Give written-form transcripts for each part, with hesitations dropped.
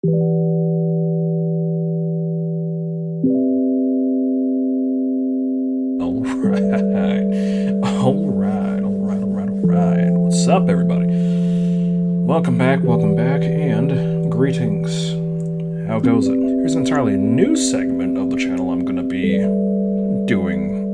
Alright. What's up, everybody? Welcome back, and greetings. How goes it? Here's an entirely new segment of the channel I'm gonna be doing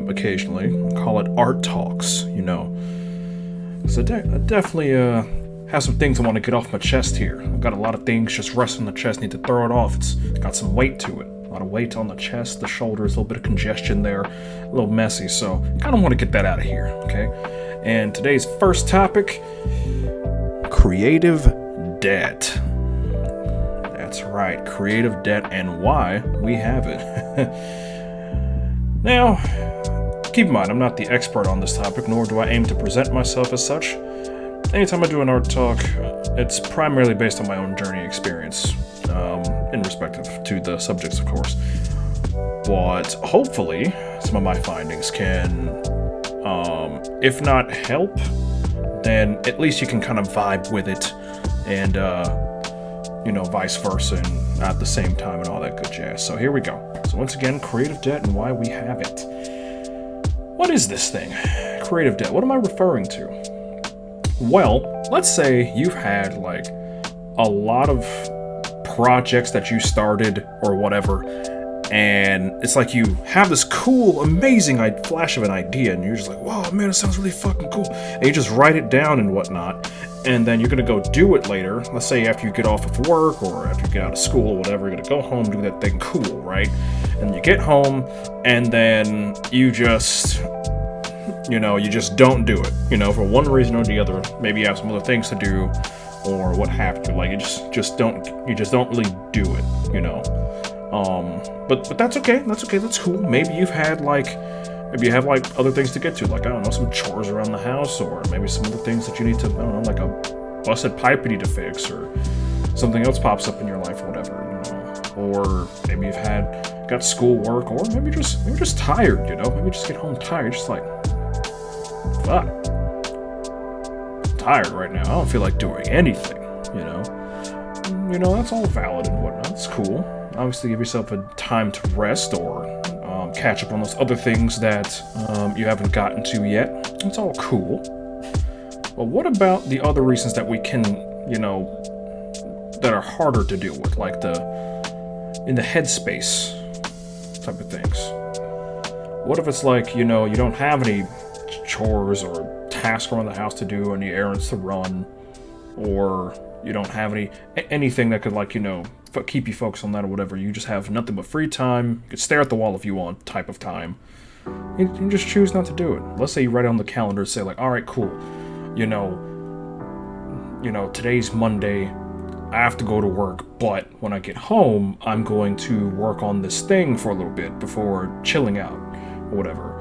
occasionally. I'll call it Art Talks, Because I definitely have some things I want to get off my chest here. I've got a lot of things just resting on the chest, need to throw it off. It's got some weight to it. A lot of weight on the chest, the shoulders, a little bit of congestion there, a little messy, so kind of want to get that out of here, okay? And today's first topic, creative debt. That's right, creative debt and why we have it. Now, keep in mind, I'm not the expert on this topic, nor do I aim to present myself as such. Anytime I do an art talk, it's primarily based on my own journey experience, in respective to the subjects, of course. But hopefully, some of my findings can, if not help, then at least you can kind of vibe with it, and, vice versa, and at the same time, and all that good jazz. So here we go. So once again, creative debt and why we have it. What is this thing? Creative debt. What am I referring to? Well, let's say you've had, like, a lot of projects that you started or whatever, and it's like you have this cool, amazing flash of an idea, and you're just like, wow, man, it sounds really fucking cool. And you just write it down and whatnot, and then you're gonna go do it later. Let's say after you get off of work or after you get out of school or whatever, you're gonna go home, do that thing cool, right? And you get home, and then you just don't do it, for one reason or the other. Maybe you have some other things to do, or what have you. Like, you just don't really do it, But that's okay. That's cool. Maybe you have other things to get to, like, I don't know, some chores around the house, or maybe some other things that you need to, I don't know, like a busted pipe you need to fix, or something else pops up in your life or whatever, Or maybe you've got schoolwork, or maybe you're just tired, Maybe you just get home tired, just like, fuck, I'm tired right now. I don't feel like doing anything, That's all valid and whatnot. It's cool. Obviously, give yourself a time to rest or catch up on those other things that you haven't gotten to yet. It's all cool. But what about the other reasons that we can, that are harder to deal with, like in the headspace type of things? What if it's like, you don't have any chores or tasks around the house to do, any errands to run, or you don't have anything that could, like, keep you focused on that or whatever. You just have nothing but free time. You could stare at the wall if you want, type of time. You can just choose not to do it. Let's say you write it on the calendar and say, like, all right, cool. Today's Monday. I have to go to work, but when I get home, I'm going to work on this thing for a little bit before chilling out, or whatever.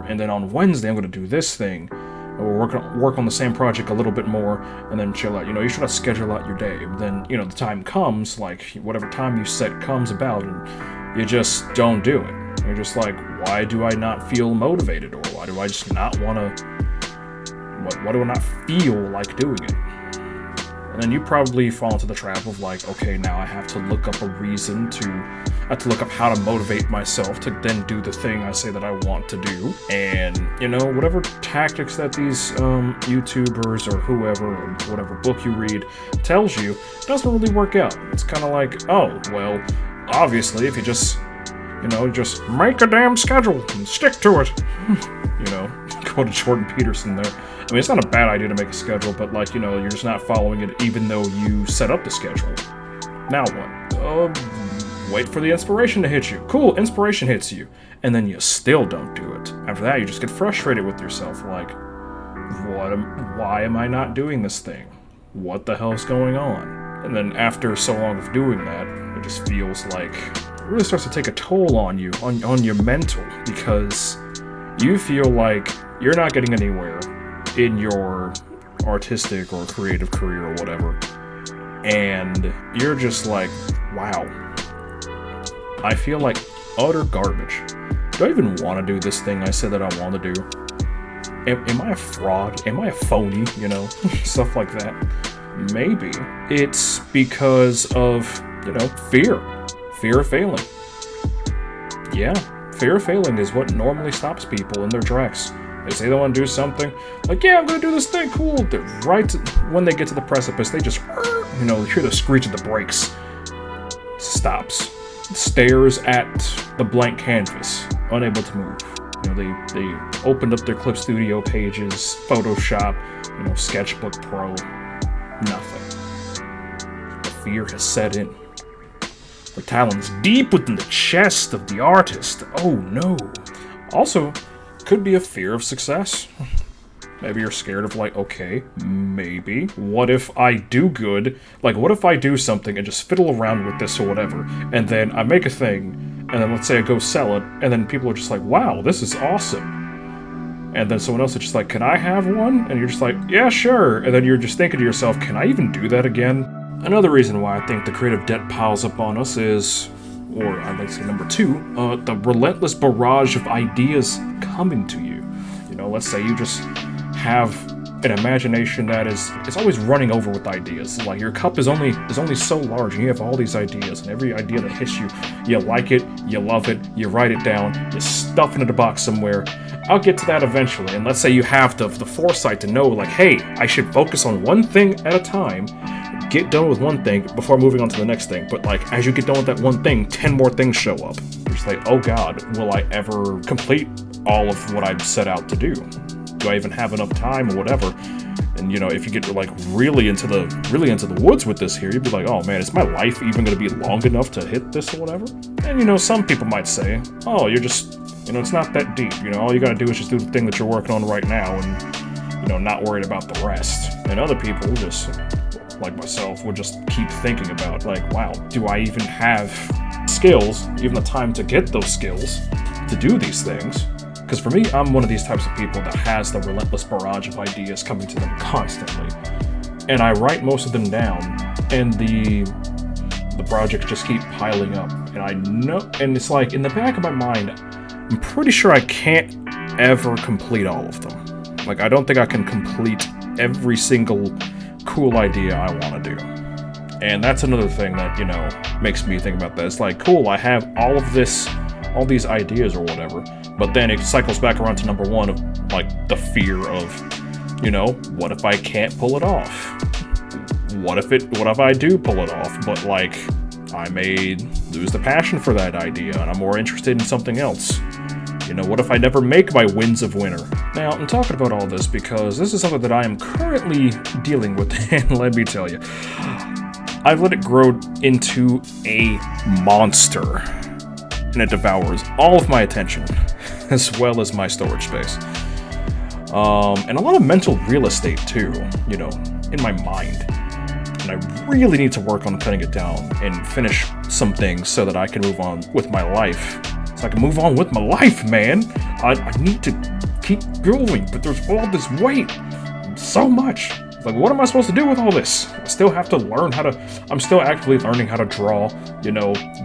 And then on Wednesday, I'm going to do this thing, or work on the same project a little bit more, and then chill out. You should schedule out your day. But then, the time comes, like, whatever time you set comes about, and you just don't do it. You're just like, why do I not feel motivated? Or why do I just not want to... Why do I not feel like doing it? And then you probably fall into the trap of, like, okay, now I have to look up a reason I have to look up how to motivate myself to then do the thing I say that I want to do. And, whatever tactics that these YouTubers or whoever, or whatever book you read tells you, doesn't really work out. It's kind of like, oh, well, obviously, if you just make a damn schedule and stick to it. Go to Jordan Peterson there. I mean, it's not a bad idea to make a schedule, but, like, you're just not following it even though you set up the schedule. Now what? Wait for the inspiration to hit you. Cool, inspiration hits you. And then you still don't do it. After that, you just get frustrated with yourself, like, why am I not doing this thing? What the hell's going on? And then after so long of doing that, it just feels like it really starts to take a toll on you, on your mental, because you feel like you're not getting anywhere in your artistic or creative career or whatever, and you're just like, wow, I feel like utter garbage. Do I even want to do this thing I said that I want to do? Am I a fraud? Am I a phony? Stuff like that. maybe it's because of, fear. Fear of failing. Yeah, fear of failing is what normally stops people in their tracks. They say they want to do something, like, yeah, I'm gonna do this thing, cool. When they get to the precipice, they just, you hear the screech of the brakes. Stops. Stares at the blank canvas, unable to move. They opened up their Clip Studio pages, Photoshop, Sketchbook Pro, nothing. The fear has set in. The talons deep within the chest of the artist. Oh no. Also, could be a fear of success. Maybe you're scared of, okay, maybe. What if I do good? What if I do something and just fiddle around with this or whatever, and then I make a thing, and then let's say I go sell it, and then people are just like, wow, this is awesome. And then someone else is just like, can I have one? And you're just like, yeah, sure. And then you're just thinking to yourself, can I even do that again? Another reason why I think the creative debt piles up on us is, or I'd like to say number 2, the relentless barrage of ideas coming to you. Let's say you just have an imagination that it's always running over with ideas. Your cup is only so large, and you have all these ideas, and every idea that hits you, you like it, you love it, you write it down, you stuff it in a box somewhere. I'll get to that eventually, and let's say you have the foresight to know, hey, I should focus on one thing at a time, get done with one thing before moving on to the next thing. But as you get done with that one thing, 10 more things show up. You're just like, oh god, will I ever complete all of what I've set out to do? Do I even have enough time or whatever? And if you get really into the woods with this here, you'd be like, oh man, is my life even going to be long enough to hit this or whatever? And some people might say, oh, you're just, it's not that deep. All you got to do is just do the thing that you're working on right now, and not worried about the rest. And other people just, like myself, would just keep thinking about wow, do I even have skills, even the time to get those skills to do these things? Because for me, I'm one of these types of people that has the relentless barrage of ideas coming to them constantly. And I write most of them down, and the projects just keep piling up. And I know, and it's in the back of my mind, I'm pretty sure I can't ever complete all of them. I don't think I can complete every single cool idea I want to do. And that's another thing that, makes me think about that. It's cool, I have all these ideas or whatever, but then it cycles back around to number 1 of, the fear of, what if I can't pull it off? What if I do pull it off, but, I may lose the passion for that idea, and I'm more interested in something else? What if I never make my Winds of Winter? Now, I'm talking about all this because this is something that I am currently dealing with, and let me tell you, I've let it grow into a monster, and it devours all of my attention, as well as my storage space. And a lot of mental real estate, too, in my mind. And I really need to work on cutting it down and finish some things so that I can move on with my life. So I can move on with my life, man. I need to keep going, but there's all this weight. So much. What am I supposed to do with all this? I still have to learn I'm still actively learning how to draw,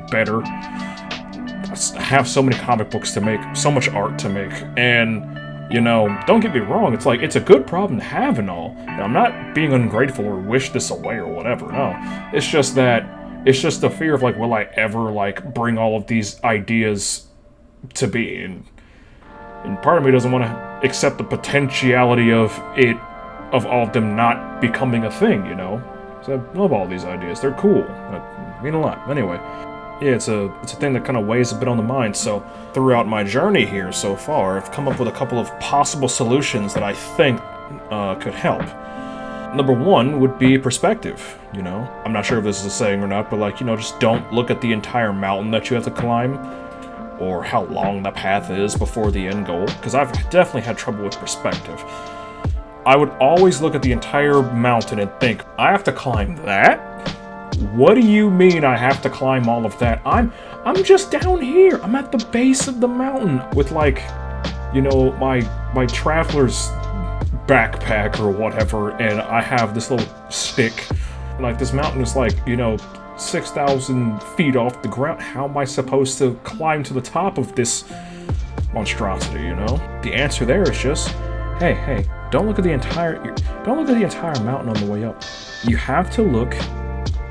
better. I have so many comic books to make, so much art to make, and, don't get me wrong, it's a good problem to have and all, and I'm not being ungrateful or wish this away or whatever, no. It's just the fear of, will I ever, bring all of these ideas to be, and part of me doesn't want to accept the potentiality of all of them not becoming a thing, So I love all these ideas, they're cool, I mean a lot, anyway. Yeah, it's a thing that kind of weighs a bit on the mind, so throughout my journey here so far, I've come up with a couple of possible solutions that I think could help. Number 1 would be perspective, I'm not sure if this is a saying or not, but just don't look at the entire mountain that you have to climb, or how long the path is before the end goal, because I've definitely had trouble with perspective. I would always look at the entire mountain and think, I have to climb that? What do you mean I have to climb all of that? I'm just down here. I'm at the base of the mountain with my traveler's backpack or whatever, and I have this little stick. This mountain is 6,000 feet off the ground. How am I supposed to climb to the top of this monstrosity, The answer there is just, hey, don't look at the entire mountain on the way up. You have to look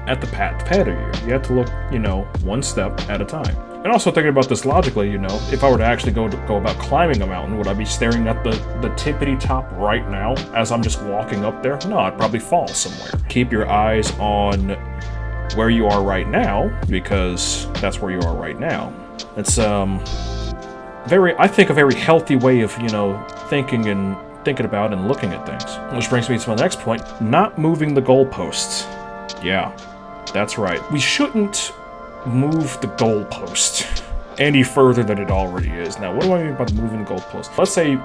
at the path ahead of you. You have to look, one step at a time. And also thinking about this logically, if I were to actually go about climbing a mountain, would I be staring at the tippity top right now as I'm just walking up there? No, I'd probably fall somewhere. Keep your eyes on where you are right now, because that's where you are right now. It's I think a very healthy way of, thinking about and looking at things. Which brings me to my next point, not moving the goalposts. Yeah, that's right. We shouldn't move the goalpost any further than it already is. Now, what do I mean by moving the goalpost? Let's say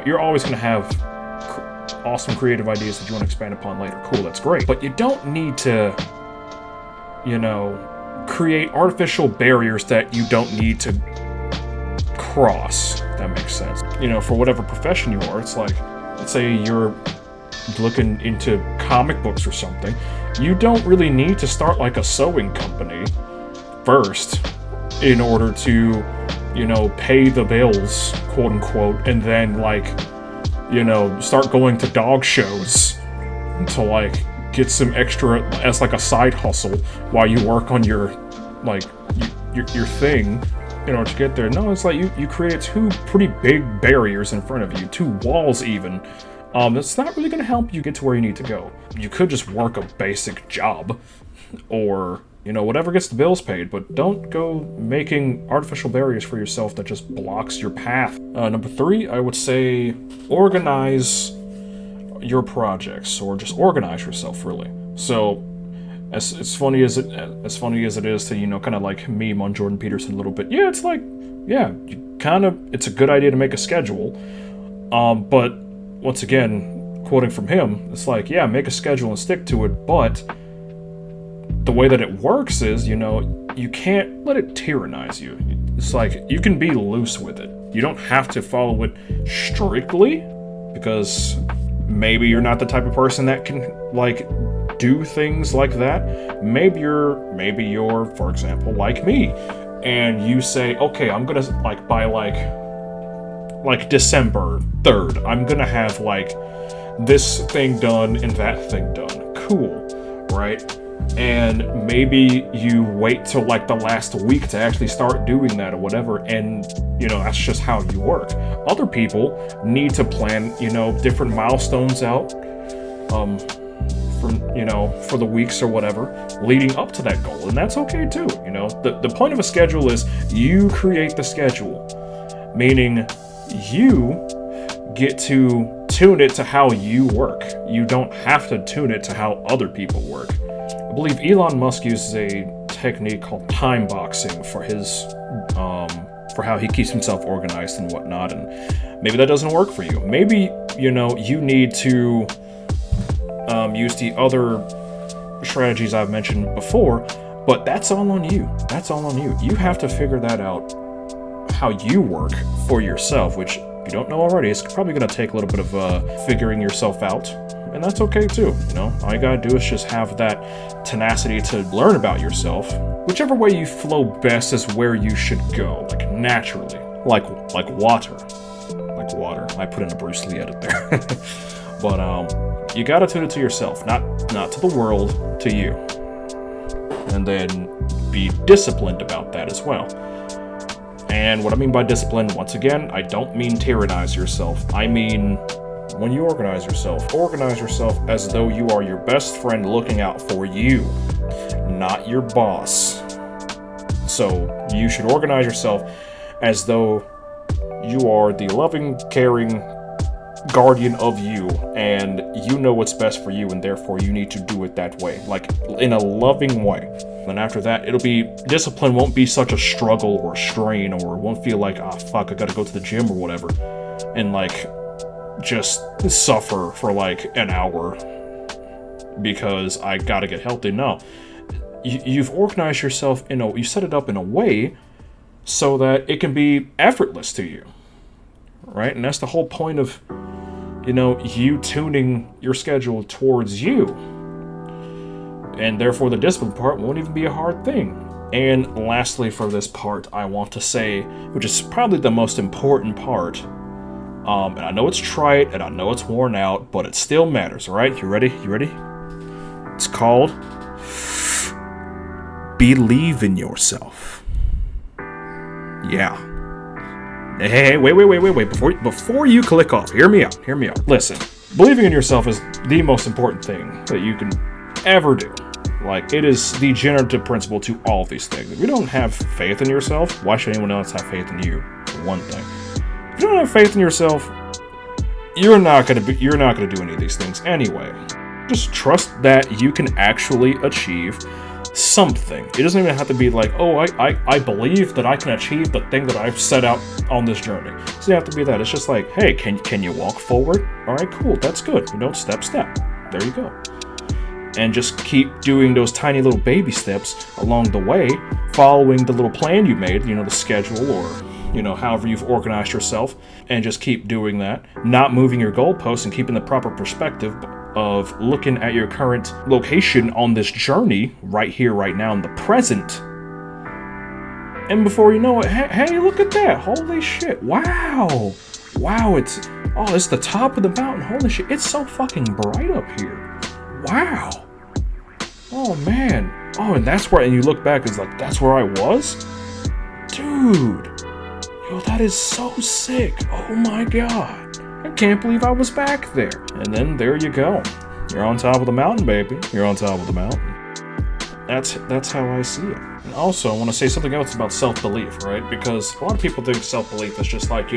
you're always going to have awesome creative ideas that you want to expand upon later. Cool, that's great. But you don't need to, create artificial barriers that you don't need to cross. If that makes sense. For whatever profession you are, it's like, let's say you're looking into comic books or something. You don't really need to start like a sewing company first in order to, pay the bills, quote unquote, and then start going to dog shows to get some extra as a side hustle while you work on your thing in order to get there. No, it's you create two pretty big barriers in front of you, two walls even. It's not really going to help you get to where you need to go. You could just work a basic job, or, whatever gets the bills paid, but don't go making artificial barriers for yourself that just blocks your path. Number 3, I would say organize your projects, or just organize yourself, really. So, as funny as it is to, kind of meme on Jordan Peterson a little bit, yeah, it's it's a good idea to make a schedule, but once again, quoting from him, it's make a schedule and stick to it, but the way that it works is, you can't let it tyrannize you. It's you can be loose with it. You don't have to follow it strictly, because maybe you're not the type of person that can, do things like that. Maybe you're, for example, like me, and you say, okay, I'm gonna, by December 3rd, I'm gonna have, this thing done and that thing done. Cool, right? And maybe you wait till, the last week to actually start doing that or whatever, and, that's just how you work. Other people need to plan, different milestones out, for the weeks or whatever, leading up to that goal, and that's okay too, The point of a schedule is you create the schedule, meaning you get to tune it to how you work. You don't have to tune it to how other people work. I believe Elon Musk uses a technique called time boxing for his, for how he keeps himself organized and whatnot, and maybe that doesn't work for you. Maybe, you need to use the other strategies I've mentioned before, but that's all on you. That's all on you. You have to figure that out, how you work for yourself, which, if you don't know already, it's probably going to take a little bit of figuring yourself out, and that's okay too. All you gotta do is just have that tenacity to learn about yourself. Whichever way you flow best is where you should go, naturally, like water. I put in a Bruce Lee edit there. But you gotta tune it to yourself, not to the world, to you, and then be disciplined about that as well. And what I mean by discipline, once again, I don't mean tyrannize yourself. I mean, when you organize yourself as though you are your best friend looking out for you, not your boss. So you should organize yourself as though you are the loving, caring guardian of you, and you know what's best for you, and therefore you need to do it that way, in a loving way. And after that, discipline won't be such a struggle or strain, or it won't feel like, fuck, I gotta go to the gym or whatever, and just suffer for an hour because I gotta get healthy. No, you've organized yourself you set it up in a way so that it can be effortless to you, right? And that's the whole point of you tuning your schedule towards you, and therefore the discipline part won't even be a hard thing. And lastly, for this part, I want to say, which is probably the most important part, And I know it's trite and I know it's worn out, but it still matters, alright? You ready? You ready? It's called Believe in Yourself. Yeah. Hey, wait. Before you click off, hear me out. Listen, believing in yourself is the most important thing that you can ever do. Like, it is the generative principle to all of these things. If you don't have faith in yourself, why should anyone else have faith in you? For one thing. If you don't have faith in yourself, you're not gonna do any of these things anyway. Just trust that you can actually achieve something. It doesn't even have to be like, oh, I believe that I can achieve the thing that I've set out on this journey. It doesn't have to be that. It's just like, hey, can you walk forward? All right, cool, that's good. Step. There you go. And just keep doing those tiny little baby steps along the way, following the little plan you made, the schedule or, however you've organized yourself, and just keep doing that, not moving your goalposts and keeping the proper perspective of looking at your current location on this journey right here, right now in the present. And before you know it, hey, look at that. Holy shit. Wow, it's the top of the mountain. Holy shit, it's so fucking bright up here. Wow. Oh, man. Oh, and and you look back, it's like, that's where I was? Dude. Yo, that is so sick. Oh my god. I can't believe I was back there. And then there you go. You're on top of the mountain, baby. You're on top of the mountain. That's how I see it. And also, I want to say something else about self-belief, right? Because a lot of people think self-belief is just like,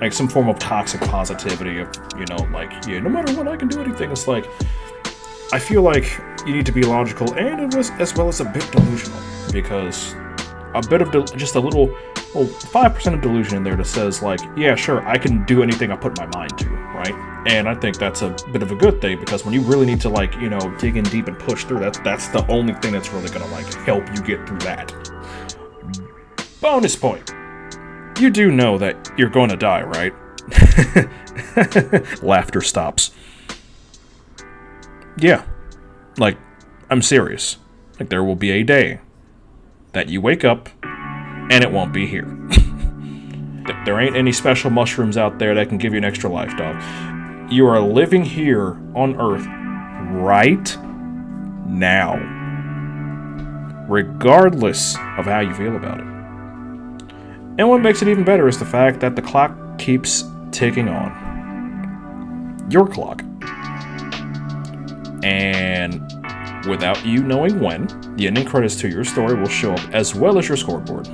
like some form of toxic positivity of, no matter what, I can do anything. It's like, I feel like you need to be logical and as well as a bit delusional, because a bit of just a little 5% of delusion in there that says like, yeah, sure, I can do anything I put my mind to, right? And I think that's a bit of a good thing, because when you really need to dig in deep and push through, that's the only thing that's really gonna help you get through that. Bonus point. You do know that you're gonna die, right? Laughter stops. Yeah, I'm serious. There will be a day that you wake up and it won't be here. There ain't any special mushrooms out there that can give you an extra life, dog. You are living here on Earth right now, regardless of how you feel about it. And what makes it even better is the fact that the clock keeps ticking on. Your clock. And without you knowing when, the ending credits to your story will show up, as well as your scoreboard.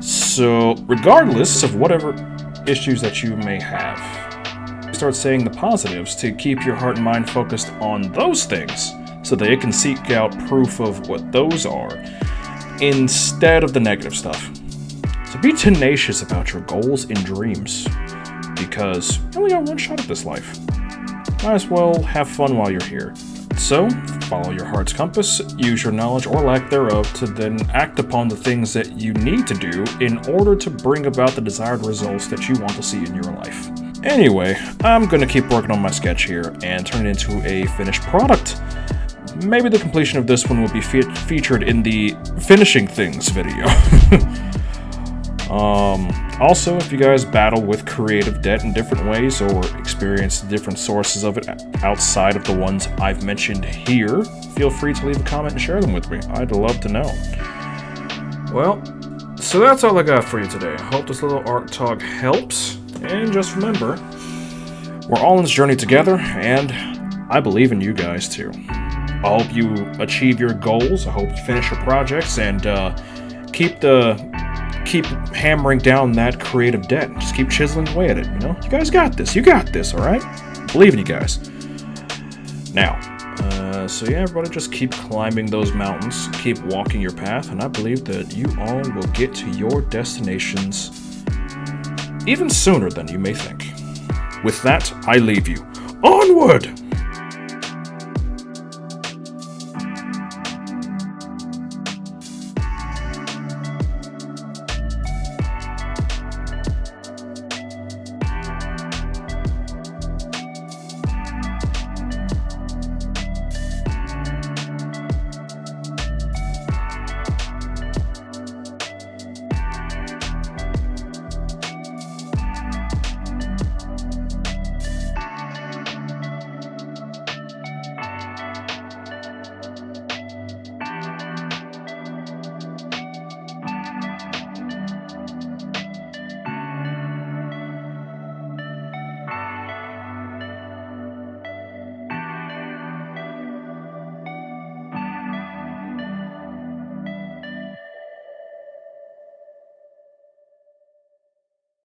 So, regardless of whatever issues that you may have, start saying the positives to keep your heart and mind focused on those things, so that it can seek out proof of what those are, instead of the negative stuff. So be tenacious about your goals and dreams, because you only got one shot at this life. Might as well have fun while you're here. So, follow your heart's compass, use your knowledge or lack thereof to then act upon the things that you need to do in order to bring about the desired results that you want to see in your life. Anyway, I'm gonna keep working on my sketch here and turn it into a finished product. Maybe the completion of this one will be featured in the finishing things video. Also, if you guys battle with creative debt in different ways or experience different sources of it outside of the ones I've mentioned here, feel free to leave a comment and share them with me. I'd love to know. Well, so that's all I got for you today. I hope this little art talk helps. And just remember, we're all on this journey together, and I believe in you guys too. I hope you achieve your goals. I hope you finish your projects and keep hammering down that creative debt. Just keep chiseling away at it, You guys got this. You got this, all right? Believe in you guys. Now, so yeah, everybody, just keep climbing those mountains. Keep walking your path, and I believe that you all will get to your destinations even sooner than you may think. With that, I leave you. Onward!